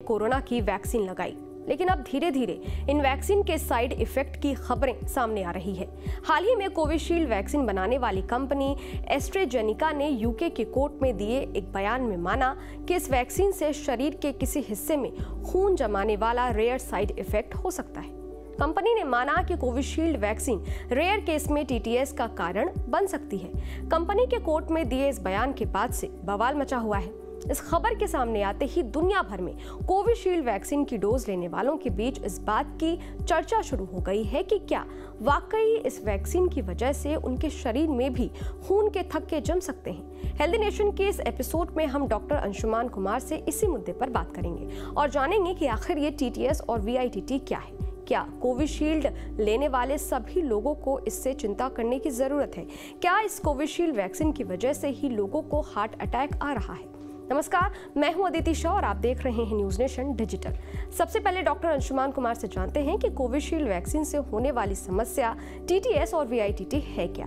Corona की vaccine लगाई, लेकिन अब धीरे धीरे इन वैक्सीन के साइड इफेक्ट की खबरें सामने आ रही है। हाल ही में कोविशील्ड वैक्सीन बनाने वाली कंपनी एस्ट्राजेनेका ने यूके की कोर्ट में दिए एक बयान में माना कि इस वैक्सीन से शरीर के किसी हिस्से में खून जमाने वाला रेयर साइड इफेक्ट हो सकता है। कंपनी ने माना कि कोविशील्ड वैक्सीन रेयर केस में टीटीएस का कारण बन सकती है। कंपनी के कोर्ट में दिए इस बयान के बाद से बवाल मचा हुआ है। इस खबर के सामने आते ही दुनिया भर में कोविशील्ड वैक्सीन की डोज लेने वालों के बीच इस बात की चर्चा शुरू हो गई है कि क्या वाकई इस वैक्सीन की वजह से उनके शरीर में भी खून के थक्के जम सकते हैं। हेल्दी नेशन के इस एपिसोड में हम डॉक्टर अंशुमान कुमार से इसी मुद्दे पर बात करेंगे और जानेंगे कि आखिर ये टीटीएस और वीआईटीटी क्या है। क्या कोविशील्ड लेने वाले सभी लोगों को इससे चिंता करने की जरूरत है? क्या इस कोविशील्ड वैक्सीन की वजह से ही लोगों को हार्ट अटैक आ रहा है? नमस्कार, मैं हूं अदिति शाह और आप देख रहे हैं न्यूज नेशन डिजिटल। सबसे पहले डॉक्टर अंशुमान कुमार से जानते हैं कि कोविशील्ड वैक्सीन से होने वाली समस्या टीटीएस और वीआईटीटी है क्या?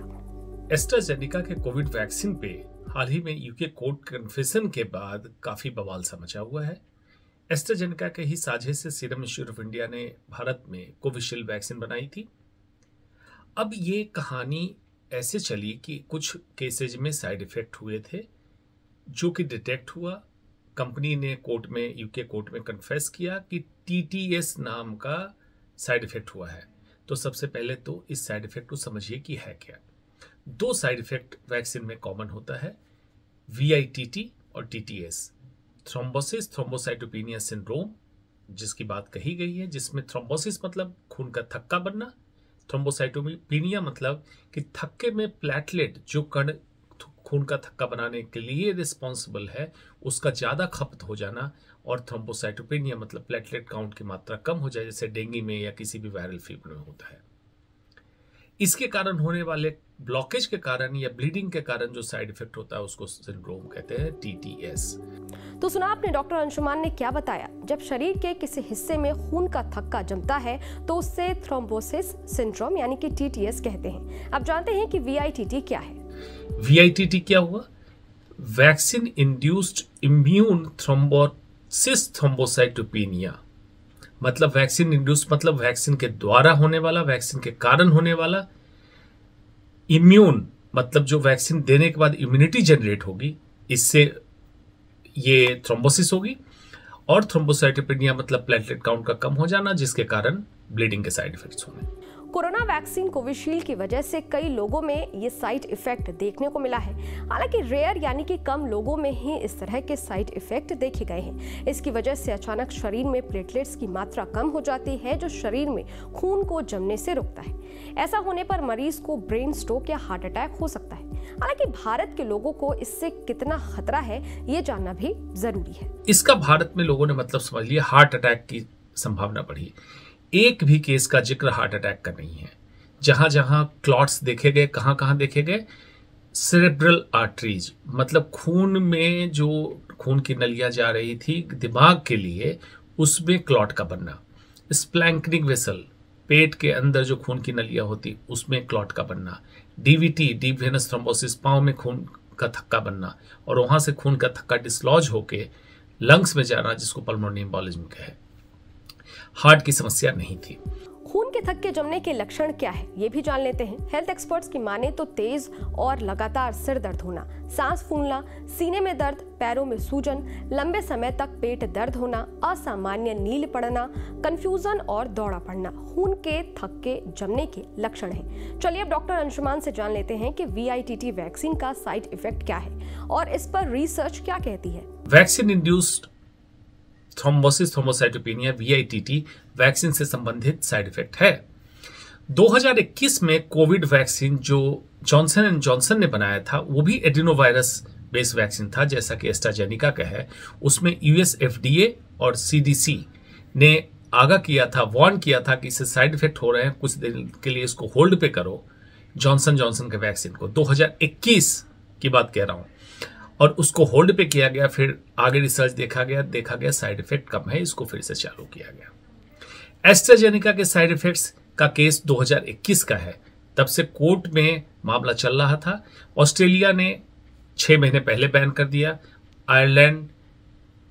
एस्ट्राजेनेका के कोविड वैक्सीन पे हाल ही में यूके कोर्ट कन्फेशन के बाद काफी बवाल सा मचा हुआ है। एस्ट्राजेनेका के ही साझे से सीरम इंस्टीट्यूट ऑफ इंडिया ने भारत में कोविशील्ड वैक्सीन बनाई थी। अब ये कहानी ऐसे चली कि कुछ केसेज में साइड इफेक्ट हुए थे जो कि डिटेक्ट हुआ। कंपनी ने कोर्ट में, यूके कोर्ट में कन्फेस किया कि टीटीएस नाम का साइड इफेक्ट हुआ है। तो सबसे पहले तो इस साइड इफेक्ट को समझिए कि है क्या। दो साइड इफेक्ट वैक्सीन में कॉमन होता है, वीआईटीटी और टीटीएस। थ्रोम्बोसिस थ्रोम्बोसाइटोपेनिया सिंड्रोम जिसकी बात कही गई है, जिसमें थ्रोम्बोसिस मतलब खून का थक्का बनना, थ्रोम्बोसाइटोपेनिया मतलब कि थक्के में प्लेटलेट जो कण खून का थक्का बनाने के लिए रिस्पॉन्सिबल है उसका ज़्यादा खपत हो जाना, और थ्रोम्बोसाइटोपेनिया मतलब प्लेटलेट काउंट की मात्रा कम हो जाए, जैसे डेंगू में या किसी भी वायरल फीवर में होता है। इसके कारण होने वाले ब्लॉकेज के कारण या ब्लीडिंग के कारण जो साइड इफेक्ट होता है उसको सिंड्रोम कहते हैं, टीटीएस। तो सुना आपने डॉक्टर अंशुमान ने क्या बताया। जब शरीर के किसी हिस्से में खून का थक्का जमता है तो उससे थ्रोम्बोसिस सिंड्रोम यानी कि टीटीएस कहते हैं। अब जानते हैं कि वीआईटीटी क्या है। वीआईटीटी क्या हुआ? Vaccine induced immune thrombosis thrombocytopenia. मतलब वैक्सीन इंड्यूस मतलब वैक्सीन के द्वारा होने वाला, वैक्सीन के कारण होने वाला। इम्यून मतलब जो वैक्सीन देने के बाद इम्यूनिटी जनरेट होगी, इससे ये थ्रोम्बोसिस होगी। और थ्रोम्बोसाइटोपेनिया मतलब प्लेटलेट काउंट का कम हो जाना, जिसके कारण ब्लीडिंग के साइड इफेक्ट्स होंगे। कोरोना वैक्सीन कोविशील्ड की वजह से कई लोगों में ये साइड इफेक्ट देखने को मिला है। हालांकि रेयर यानी कि कम लोगों में ही इस तरह के साइड इफेक्ट देखे गए हैं। इसकी वजह से अचानक शरीर में प्लेटलेट्स की मात्रा कम हो जाती है जो शरीर में खून को जमने से रोकता है। ऐसा होने पर मरीज को ब्रेन स्ट्रोक या हार्ट अटैक हो सकता है। हालांकि भारत के लोगों को इससे कितना खतरा है ये जानना भी जरूरी है। इसका भारत में लोगों ने मतलब समझ लिया, हार्ट अटैक की संभावना बढ़ी। एक भी केस का जिक्र हार्ट अटैक का नहीं है। जहां जहां क्लॉट्स देखे गए, कहां कहां देखे गए? सेरेब्रल आर्टरीज मतलब खून में जो खून की नलियां जा रही थी दिमाग के लिए, उसमें क्लॉट का बनना। स्प्लैंकनिक वेसल पेट के अंदर जो खून की नलियां होती उसमें क्लॉट का बनना। डीवीटी डीप वेनस थ्रोम्बोसिस पांव में खून का थक्का बनना और वहां से खून का थक्का डिसलॉज होके लंग्स में जाना, जिसको पल्मोनरी एम्बोलिज्म कहे। हार्ट की समस्या नहीं थी। खून के थक्के जमने के लक्षण क्या है ये भी जान लेते हैं। हेल्थ एक्सपर्ट्स की माने तो तेज और लगातार सिर दर्द होना, सांस फूलना, सीने में दर्द, पैरों में सूजन, लंबे समय तक पेट दर्द होना, असामान्य नील पड़ना, कंफ्यूजन और दौड़ा पड़ना खून के थक्के जमने के लक्षण हैं। चलिए अब डॉक्टर अंशुमान से जान लेते हैं कि वीआईटीटी वैक्सीन का साइड इफेक्ट क्या है और इस पर रिसर्च क्या कहती है। Vaccine induced thrombosis thrombocytopenia VITT vaccine से संबंधित साइड इफेक्ट है। 2021 में कोविड वैक्सीन जो जॉनसन एंड जॉनसन ने बनाया था वो भी एडिनोवायरस बेस्ड वैक्सीन था, जैसा कि एस्ट्राजेनेका का है। उसमें यूएस एफडीए और सीडीसी ने आगाह किया था, वार्न किया था कि इससे साइड इफेक्ट हो रहे हैं, कुछ दिन के लिए इसको होल्ड पे करो जॉनसन जॉनसन के वैक्सीन को। 2021 की बात कह रहा हूं, और उसको होल्ड पे किया गया। फिर आगे रिसर्च देखा गया साइड इफेक्ट कम है, इसको फिर से चालू किया गया। एस्ट्राजेनेका के साइड इफेक्ट्स का केस 2021 का है, तब से कोर्ट में मामला चल रहा था। ऑस्ट्रेलिया ने 6 महीने पहले बैन कर दिया। आयरलैंड,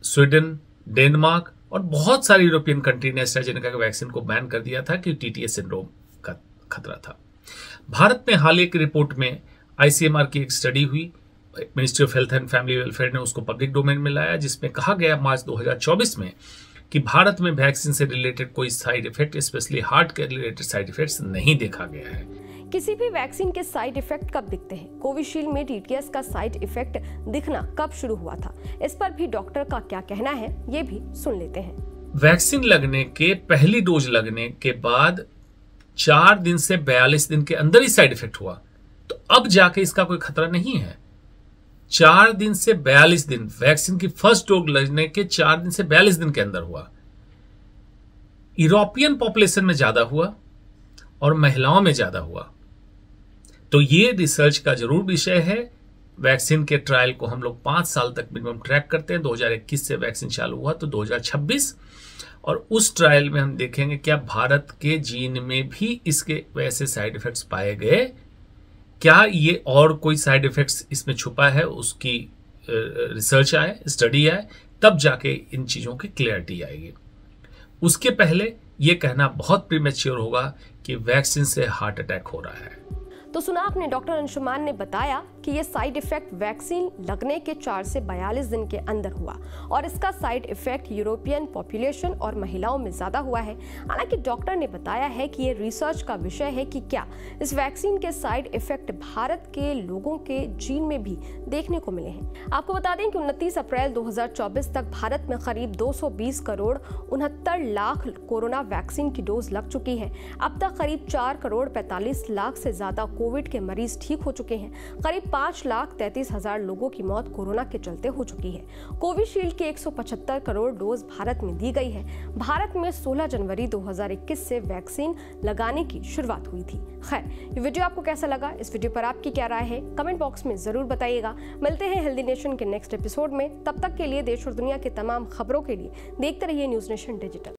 स्वीडन, डेनमार्क और बहुत सारी यूरोपियन कंट्री ने एस्ट्राजेनेका के वैक्सीन को बैन कर दिया था कि टीटीएस सिंड्रोम का खतरा था। भारत में हाल एक रिपोर्ट में आईसीएमआर की एक स्टडी हुई, ministry of health and family welfare ने उसको पब्लिक डोमेन में लाया, जिसमें कहा गया मार्च 2024 में कि भारत में वैक्सीन से रिलेटेड कोई साइड इफेक्ट, स्पेशली हार्ट के रिलेटेड साइड इफेक्ट्स नहीं देखा गया है। किसी भी वैक्सीन के साइड इफेक्ट कब दिखते हैं? कोविशील्ड में टीटीएस का साइड इफेक्ट दिखना कब शुरू हुआ था? इस पर भी डॉक्टर का क्या कहना है, ये भी सुन लेते हैं। वैक्सीन लगने के पहली डोज लगने के बाद 4 दिन से 42 दिन के अंदर ही साइड इफेक्ट हुआ, तो अब जाके इसका कोई खतरा नहीं है। 4 दिन से 42 दिन, वैक्सीन की फर्स्ट डोज लगने के 4 दिन से 42 दिन के अंदर हुआ। यूरोपियन पॉपुलेशन में ज्यादा हुआ और महिलाओं में ज्यादा हुआ, तो ये रिसर्च का जरूर विषय है। वैक्सीन के ट्रायल को हम लोग 5 साल तक मिनिमम ट्रैक करते हैं। 2021 से वैक्सीन चालू हुआ तो 2026, और उस ट्रायल में हम देखेंगे क्या भारत के जीन में भी इसके वैसे साइड इफेक्ट्स पाए गए, क्या ये और कोई साइड इफेक्ट्स इसमें छुपा है, उसकी रिसर्च आए, स्टडी आए, तब जाके इन चीजों की क्लियरिटी आएगी। उसके पहले ये कहना बहुत प्रीमेच्योर होगा कि वैक्सीन से हार्ट अटैक हो रहा है। तो सुना आपने, डॉक्टर अंशुमान ने बताया कि ये साइड इफेक्ट वैक्सीन लगने के 4 से 42 दिन के अंदर हुआ, और इसका साइड इफेक्ट यूरोपियन पॉपुलेशन और महिलाओं में ज्यादा हुआ है। हालांकि डॉक्टर ने बताया है कि ये रिसर्च का विषय है कि क्या इस वैक्सीन के साइड इफेक्ट भारत के लोगों के जीन में भी देखने को मिले हैं। आपको बता दें कि 29 अप्रैल 2024 तक भारत में करीब 220 करोड़ 69 लाख कोरोना वैक्सीन की डोज लग चुकी है। अब तक करीब 4 करोड़ 45 लाख से ज्यादा कोविड के मरीज ठीक हो चुके हैं। करीब 5,33,000 लोगों की मौत कोरोना के चलते हो चुकी है। कोविशील्ड के 175 करोड़ डोज भारत में दी गई है। भारत में 16 जनवरी 2021 से वैक्सीन लगाने की शुरुआत हुई थी। खैर, ये वीडियो आपको कैसा लगा? इस वीडियो पर आपकी क्या राय है? कमेंट बॉक्स में जरूर बताइएगा। मिलते हैं हेल्दी नेशन के नेक्स्ट एपिसोड में। तब तक के लिए देश और दुनिया की तमाम खबरों के लिए देखते रहिए न्यूज़ नेशन डिजिटल।